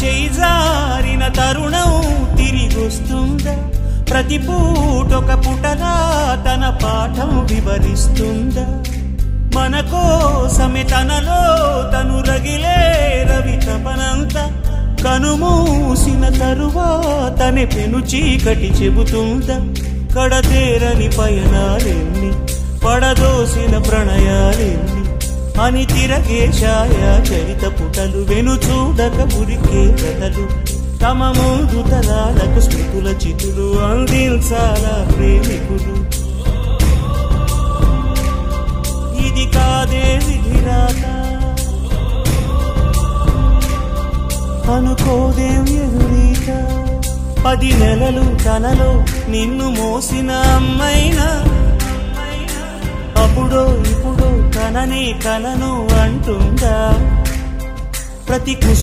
చేయి జారిన తరుణం తిరిగొస్తుందా ప్రతి పూటొక పుటలా తన పాఠం వివరిస్తుందా మన కోసమే తనలో తను రగిలే రవి తపనంతా కనుమూసిన తరువాతనే పెను చీకటి చెబుతుందా కడతేరని పయనాలెన్ని పడదోసిన ప్రణయాలెన్ని అని తిరగే ఛాయా చరిత పుటలు వెను చూడక ఉరికే కథలు తమ ముందు తరాలకు స్మృతుల చితులు అందించాలా ప్రేమికులు ఇది కాదే విధిరాత అనుకోదేం ఎదురీత 10 నెలలు తనలో నిన్ను మోసిన అమ్మైనా అప్పుడో ఇప్పుడో తనని కలను అంటుందా ప్రతి